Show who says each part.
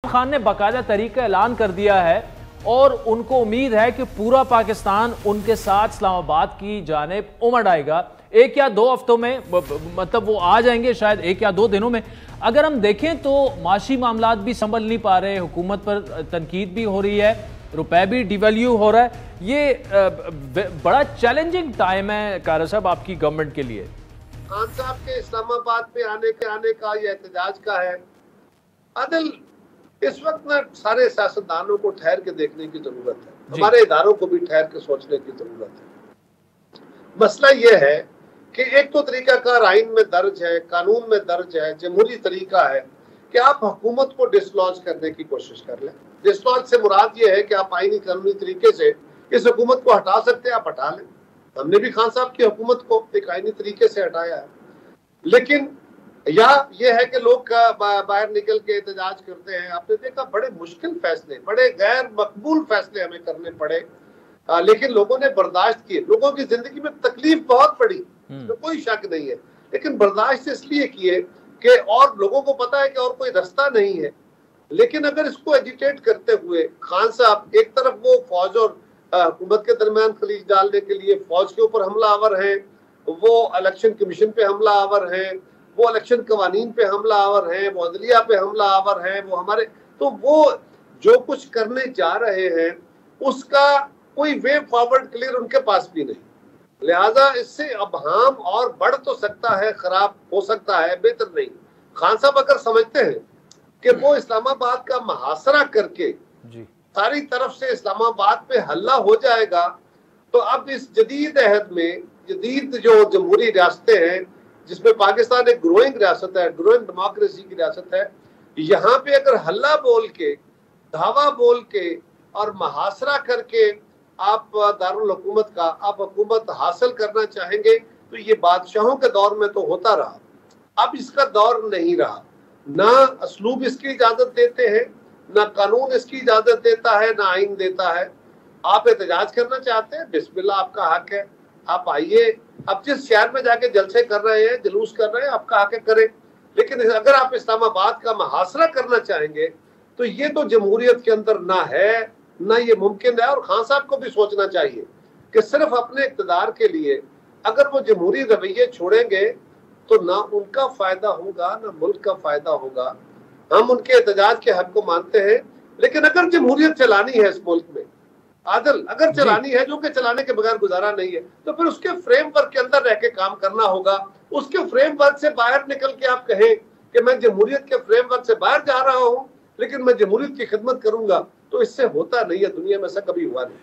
Speaker 1: खान ने बाकायदा तरीका ऐलान कर दिया है और उनको उम्मीद है कि पूरा पाकिस्तान उनके साथ इस्लामाबाद की जानिब उमड़ आएगा। 1 या 2 हफ्तों में, मतलब वो आ जाएंगे शायद 1 या 2 दिनों में। अगर हम देखें तो माशी मामलात भी संभल नहीं पा रहे, हुकूमत पर तनकीद भी हो रही है, रुपए भी डिवैल्यू हो रहा है। ये बड़ा चैलेंजिंग टाइम है कारर साहब आपकी गवर्नमेंट के लिए।
Speaker 2: खान साहब के इस्लामाबाद पे आने का या एहतजाज का है आदिल, इस वक्त ना सारे सियासतदानों को ठहर के देखने की जरूरत है, हमारे इदारों को भी ठहर के सोचने की जरूरत है। मसला यह है कि एक तो तरीकाकार आइन में दर्ज है, कानून में दर्ज है, जमहूरी तरीका है कि आप हुकूमत को डिसलॉन्च करने की कोशिश कर लें। डिसलॉन्च से मुराद ये है कि आप आईनी कानूनी तरीके से इस हुकूमत को हटा सकते हैं, आप हटा लें। हमने भी खान साहब की हुकूमत को एक आईनी तरीके से हटाया है, लेकिन या ये है कि लोग बाहर निकल के एहतजाज करते हैं। आपने देखा बड़े मुश्किल फैसले, बड़े गैर मकबूल फैसले हमें करने पड़े, लेकिन लोगों ने बर्दाश्त किए। लोगों की जिंदगी में तकलीफ बहुत पड़ी, तो कोई शक नहीं है, लेकिन बर्दाश्त इसलिए किए कि और लोगों को पता है कि और कोई रास्ता नहीं है। लेकिन अगर इसको एजिटेट करते हुए खान साहब एक तरफ वो फौज और हुकूमत के दरमियान खलीज डालने के लिए फौज के ऊपर हमलावर हैं, वो इलेक्शन कमीशन पे हमलावर हैं, वो इलेक्शन कवानीन पे हमलावर हैं, वो अदलिया पे हमलावर हैं, वो हमारे, तो वो जो कुछ करने जा रहे हैं उसका कोई वे फॉरवर्ड क्लियर उनके पास भी नहीं। लिहाजा इससे अबहम और बढ़ तो सकता है, खराब हो सकता है, बेहतर नहीं। खान साहब अगर समझते हैं कि वो इस्लामाबाद का मुहासरा करके सारी तरफ से इस्लामाबाद पे हल्ला हो जाएगा, तो अब इस जदीद अहद में जदीद जो जमहूरी रियासतें हैं जिसमें पाकिस्तान एक ग्रोइंग रियासत है, ग्रोइंग डेमोक्रेसी की रियासत है, यहाँ पे अगर हल्ला बोल के, धावा बोल के और मुहासरा करके आप दारुल हुकूमत का आप हुकूमत हासिल करना चाहेंगे, तो ये बादशाहों के दौर में तो होता रहा, अब इसका दौर नहीं रहा। ना असलूब इसकी इजाजत देते हैं, ना कानून इसकी इजाजत देता है, ना आइन देता है। आप एहतजाज करना चाहते हैं, बिस्मिल्लाह, आपका हक है, आप आइए। आप जिस शहर में जाके जलसे कर रहे हैं, जुलूस कर रहे हैं, आपका हक है, करें। लेकिन अगर आप इस्लामाबाद का मुहासरा करना चाहेंगे तो ये तो जमहूरियत के अंदर ना है, ना ये मुमकिन है। और खान साहब को भी सोचना चाहिए कि सिर्फ अपने इक़्तिदार के लिए अगर वो जमहूरी रवैये छोड़ेंगे तो ना उनका फायदा होगा, ना मुल्क का फायदा होगा। हम उनके एहतजाज के हक को मानते हैं, लेकिन अगर जमहूरियत चलानी है इस मुल्क में आदल, अगर चलानी है, जो कि चलाने के बगैर गुजारा नहीं है, तो फिर उसके फ्रेमवर्क के अंदर रह के काम करना होगा। उसके फ्रेमवर्क से बाहर निकल के आप कहें कि मैं जमहूरियत के फ्रेमवर्क से बाहर जा रहा हूं लेकिन मैं जमहूरियत की खिदमत करूंगा, तो इससे होता नहीं है, दुनिया में ऐसा कभी हुआ नहीं।